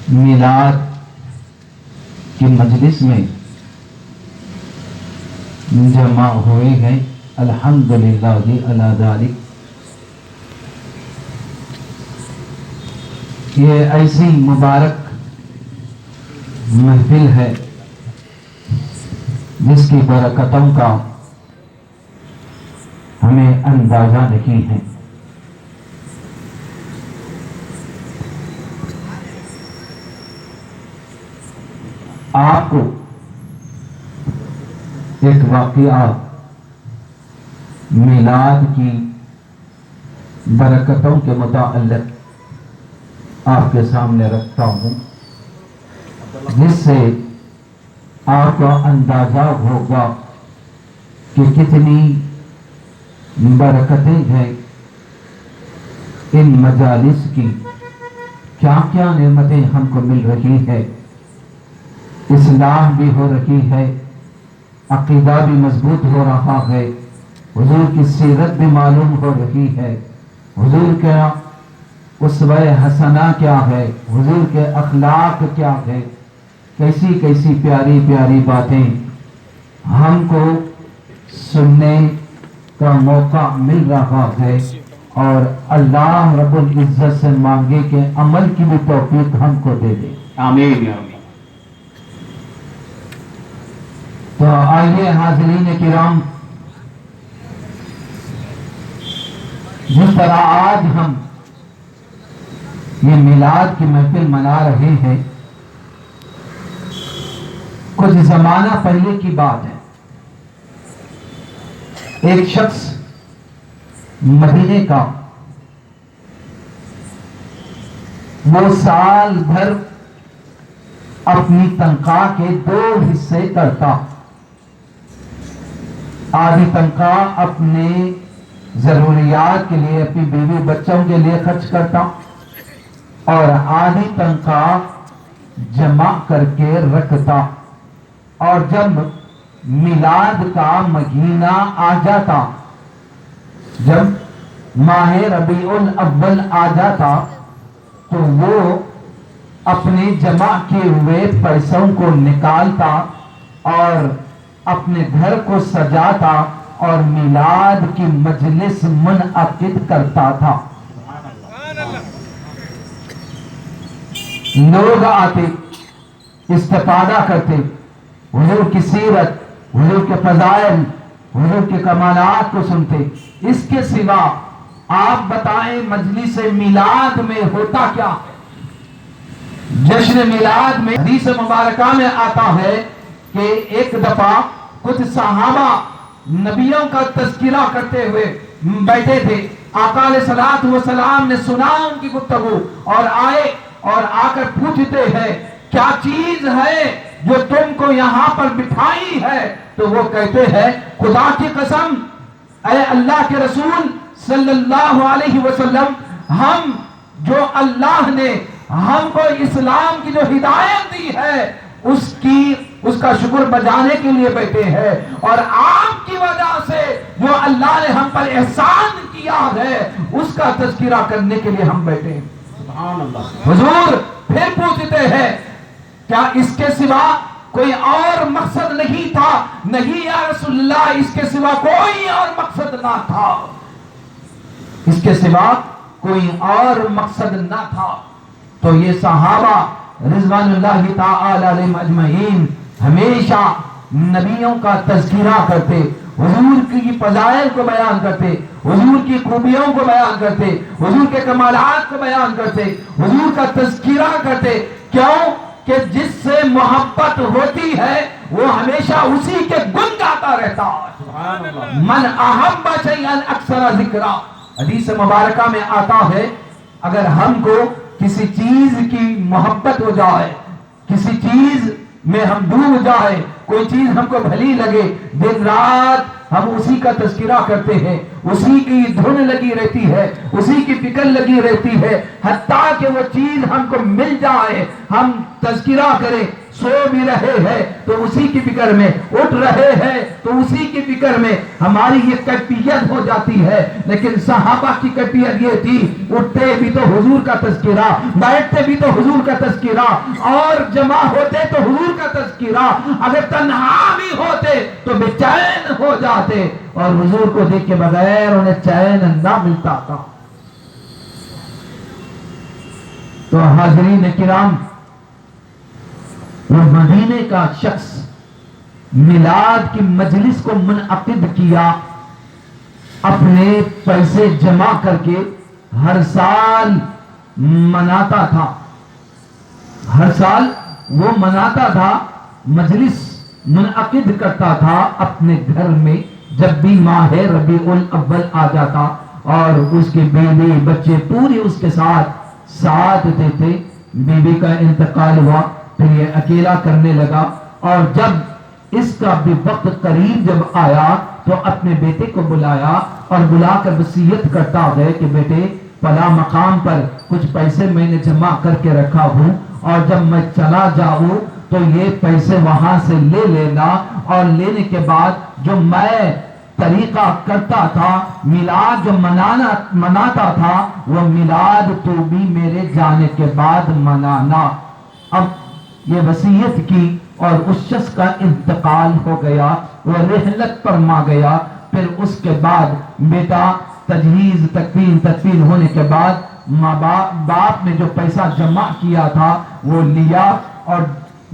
میلاد کی مجلس میں جمع ہوئے ہیں، الحمدللہ علی ذالک۔ یہ ایسی مبارک محفل ہے جس کی برکتوں کا ہمیں اندازہ نہیں ہے۔ آپ کو ایک واقعہ میلاد کی برکتوں کے متعلق آپ کے سامنے رکھتا ہوں، جس سے آپ کو اندازہ ہوگا کہ کتنی برکتیں ہیں ان مجالس کی، کیا کیا نعمتیں ہم کو مل رہی ہے، اصلاح بھی ہو رہی ہے، عقیدہ بھی مضبوط ہو رہا ہے، حضور کی سیرت بھی معلوم ہو رہی ہے، حضور کا اسوہ حسنہ کیا ہے، حضور کے اخلاق کیا ہے، کیسی کیسی پیاری پیاری باتیں ہم کو سننے کا موقع مل رہا ہے، اور اللہ رب العزت سے مانگے کہ عمل کی بھی توفیق ہم کو دے دے، آمین یا رب۔ تو آئیے حاضرین کرام، جس طرح آج ہم یہ میلاد کی محفل منا رہے ہیں، کچھ زمانہ پہلے کی بات ہے۔ ایک شخص مدینے کا، وہ سال بھر اپنی تنخواہ کے 2 حصے کرتا، آدھی تنخواہ اپنے ضروریات کے لیے، اپنی بیوی بچوں کے لیے خرچ کرتا، اور آدھی تنخواہ جمع کر کے رکھتا، اور جب میلاد کا مہینہ آ جاتا، جب ماہ ربیع الاول آ جاتا، تو وہ اپنے جمع کیے ہوئے پیسوں کو نکالتا اور اپنے گھر کو سجاتا اور میلاد کی مجلس منعقد کرتا تھا۔ لوگ آتے، استفادہ کرتے، حضور کی سیرت، حضور کے فضائل، حضور کے کمالات کو سنتے۔ اس کے سوا آپ بتائیں مجلس میلاد میں ہوتا کیا؟ جشن میلاد میں حدیث مبارکہ میں آتا ہے کہ ایک دفعہ کچھ صحابہ نبیوں کا تذکرہ کرتے ہوئے بیٹھے تھے، آقا علیہ الصلوۃ والسلام نے سنا ان کی گفتگو، اور آئے اور آ کر پوچھتے ہیں کیا چیز ہے جو تم کو یہاں پر بٹھائی ہے؟ تو وہ کہتے ہیں خدا کی قسم اے اللہ کے رسول صلی اللہ علیہ وسلم، ہم جو اللہ نے ہم کو اسلام کی جو ہدایت دی ہے اس کا شکر بجانے کے لیے بیٹھے ہیں، اور آپ کی وجہ سے جو اللہ نے ہم پر احسان کیا ہے اس کا تذکرہ کرنے کے لیے ہم بیٹھے ہیں۔ سبحان اللہ۔ حضور پھر پوچھتے ہیں کیا اس کے سوا کوئی اور مقصد نہیں تھا؟ نہیں یا رسول اللہ، اس کے سوا کوئی اور مقصد نہ تھا، اس کے سوا کوئی اور مقصد نہ تھا۔ تو یہ صحابہ رضوان اللہ تعالی علیہم اجمعین ہمیشہ نبیوں کا تذکرہ کرتے، حضور کی فضائل کو بیان کرتے، حضور کی خوبیوں کو بیان کرتے، حضور کے کمالات کو بیان کرتے، حضور کا تذکرہ کرتے۔ کیوں کہ جس سے محبت ہوتی ہے وہ ہمیشہ اسی کے گن گاتا رہتا ہے۔ من احب شیئا اکثر ذکرا، حدیث مبارکہ میں آتا ہے اگر ہم کو کسی چیز کی محبت ہو جائے، کسی چیز میں ہم ڈوب جائے، کوئی چیز ہم کو بھلی لگے، دن رات ہم اسی کا تذکرہ کرتے ہیں، اسی کی دھن لگی رہتی ہے، اسی کی فکر لگی رہتی ہے، حتیٰ کہ وہ چیز ہم کو مل جائے، ہم تذکرہ کریں سو بھی رہے ہیں تو اسی کی فکر میں، اٹھ رہے ہیں تو اسی کی فکر میں ہماری یہ کیفیت ہو جاتی ہے۔ لیکن صحابہ کی کیفیت یہ تھی، اٹھتے بھی تو حضور کا تذکرہ، بیٹھتے بھی تو حضور کا تذکرہ، اور جمع ہوتے تو حضور کا تذکرہ، اگر تنہا بھی ہوتے تو بے چین ہو جاتے، اور حضور کو دیکھ کے بغیر انہیں چین نہ ملتا تھا۔ تو حاضرین کرام، وہ مدینے کا شخص میلاد کی مجلس کو منعقد کیا، اپنے پیسے جمع کر کے ہر سال مناتا تھا، ہر سال وہ مناتا تھا، مجلس منعقد کرتا تھا اپنے گھر میں جب بھی ماہ ربیع الاول آ جاتا، اور اس کے بیوی بچے پوری اس کے ساتھ دیتے۔ بیوی کا انتقال ہوا، پھر یہ اکیلا کرنے لگا، اور جب اس کا بھی وقت قریب جب آیا تو اپنے بیٹے کو بلایا اور بلا کر وصیت کرتا ہے کہ بیٹے، فلاں مقام پر کچھ پیسے میں نے جمع کر کے رکھا ہوں، اور جب میں چلا جاؤں تو یہ پیسے وہاں سے لے لینا، اور لینے کے بعد جو میں طریقہ کرتا تھا، میلاد جو مناتا تھا، وہ میلاد تو بھی میرے جانے کے بعد منانا۔ اب یہ وصیت کی اور اس شخص کا انتقال ہو گیا، وہ رحلت فرما گیا۔ پھر اس کے بعد بیٹا تجہیز تدفین ہونے کے بعد ماں باپ نے جو پیسہ جمع کیا تھا وہ لیا، اور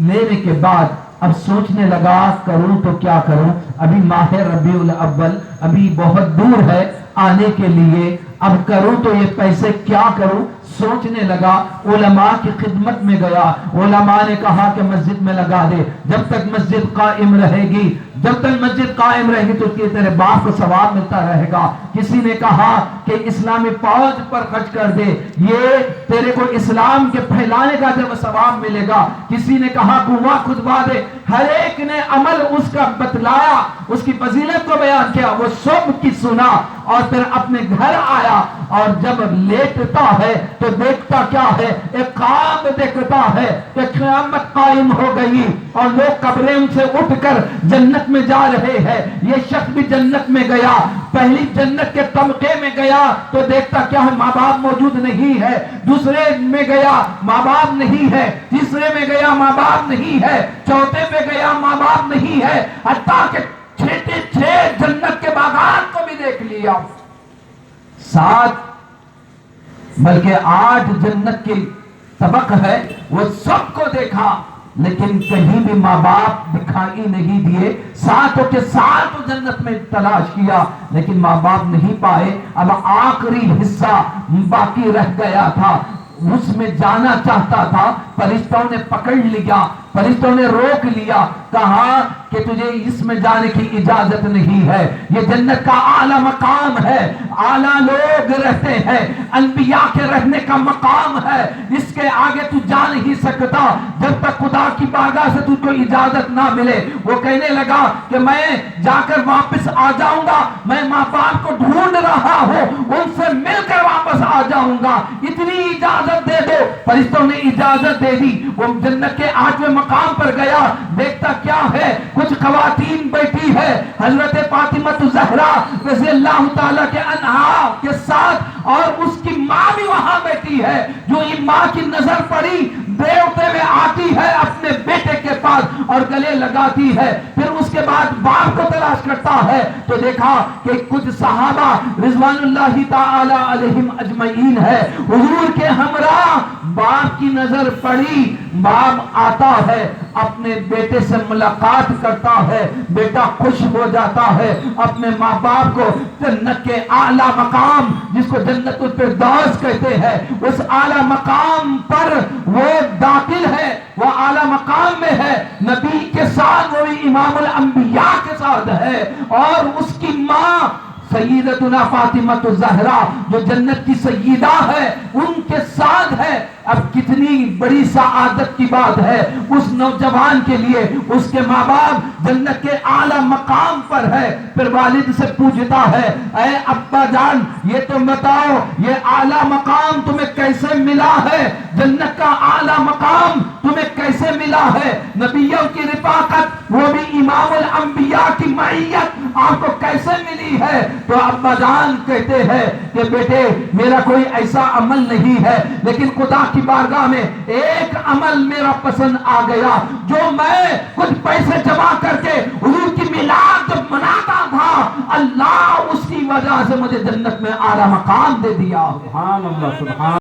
لینے کے بعد اب سوچنے لگا کروں تو کیا کروں، ابھی ماہ ربیع الاول ابھی بہت دور ہے آنے کے لیے، اب کروں تو یہ پیسے کیا کروں، سوچنے لگا۔ علماء کی خدمت میں گیا، علماء نے کہا کہ مسجد میں لگا دے، جب تک مسجد قائم رہے گی، جب تک مسجد قائم رہے گی تو تیرے باپ کو ثواب ملتا رہے گا۔ کسی نے کہا کہ اسلامی فوج پر خرچ کر دے، یہ تیرے کو اسلام کے پھیلانے کا جب ثواب ملے گا۔ کسی نے کہا کنواں کھدوا دے، ہر ایک نے عمل اس کا بتلایا، اس کی فضیلت کو بیان کیا، وہ سب کی سنا، اور پھر اپنے گھر آیا، اور جب لیٹتا ہے تو دیکھتا کیا ہے، ایک خواب دیکھتا ہے کہ قیامت قائم ہو گئی اور لوگ قبریں ان سے اٹھ کر جنت میں جا رہے ہیں۔ یہ شخص بھی جنت میں گیا، پہلی جنت کے طبقے میں گیا تو دیکھتا کیا ہے، ماں باپ موجود نہیں ہے، دوسرے میں گیا ماں باپ نہیں ہے، تیسرے میں گیا ماں باپ نہیں ہے، چوتھے پہ گیا ماں باپ نہیں ہے، حتیٰ کہ چھ جنت کے باغات کو بھی دیکھ لیا، 7 بلکہ 8 جنت کی طبق ہے، وہ سب کو دیکھا، لیکن کہیں بھی ماں باپ دکھائی نہیں دیے۔ 7 کے 7 جنت میں تلاش کیا لیکن ماں باپ نہیں پائے۔ اب آخری حصہ باقی رہ گیا تھا، اس میں جانا چاہتا تھا، فرشتوں نے پکڑ لیا، فرشتوں نے روک لیا، کہا کہ تجھے اس میں جانے کی اجازت نہیں ہے، یہ جنت کا اعلیٰ مقام ہے، اعلیٰ لوگ رہتے ہیں، انبیاء کے رہنے کا مقام ہے، اس کے آگے تو جا نہیں سکتا جب تک خدا کی بارگاہ سے تجھ کو اجازت نہ ملے۔ وہ کہنے لگا کہ میں جا کر واپس آ جاؤں گا، میں ماں باپ کو ڈھونڈ رہا ہوں، ان سے مل کر واپس آ جاؤں گا، اتنی اجازت دے دو۔ فرشتوں نے اجازت دے دی، وہ جنت کے 8ویں مقام پر گیا، دیکھتا کیا ہے، کچھ خواتین بیٹھی ہے، حضرت فاطمہ زہرا رضی اللہ تعالیٰ کے عنہا کے ساتھ، اور اس کی ماں بھی وہاں بیٹھی ہے۔ جو یہ ماں کی نظر پڑی، دیوتے میں آتی ہے اپنے بیٹے کے پاس اور گلے لگاتی ہے، پھر اس کے بعد باپ کو تلاش کرتا ہے تو دیکھا کہ کچھ صحابہ رضوان اللہ تعالی علیہم اجمعین ہے، حضور کے ہمراہ، باپ کی نظر پڑی، باپ آتا ہے، اپنے بیٹے سے ملاقات کرتا ہے، بیٹا خوش ہو جاتا ہے، اپنے ماں باپ کو جنت کے اعلیٰ مقام، جس کو جنت الفردوس کہتے ہیں، اس اعلیٰ مقام پر وہ داخل ہے، وہ اعلیٰ مقام میں ہے، نبی کے ساتھ، وہ امام الانبیاء کے ساتھ ہے، اور اس کی ماں سیدتنا فاطمہ زہرا جو جنت کی سیدہ ہے ان کے ساتھ ہے۔ اب کتنی بڑی سعادت کی بات ہے اس نوجوان کے لیے، اس کے ماں باپ جنت کے اعلیٰ مقام پر ہے۔ پھر والد سے پوچھتا ہے، اے ابا جان یہ تو بتاؤ یہ اعلیٰ مقام تمہیں کیسے ملا ہے؟ جنت کا اعلیٰ مقام تمہیں کیسے ملا ہے؟ نبیوں کی رفاقت، وہ بھی امام الانبیاء کی معیت آپ کو کیسے ملی ہے؟ تو ابا جان کہتے ہیں کہ بیٹے میرا کوئی ایسا عمل نہیں ہے، لیکن خدا کی بارگاہ میں ایک عمل میرا پسند آ گیا، جو میں کچھ پیسے جمع کر کے حضور کی میلاد جب مناتا تھا، اللہ اس کی وجہ سے مجھے جنت میں اعلیٰ مقام دے دیا۔ سبحان اللہ، سبحان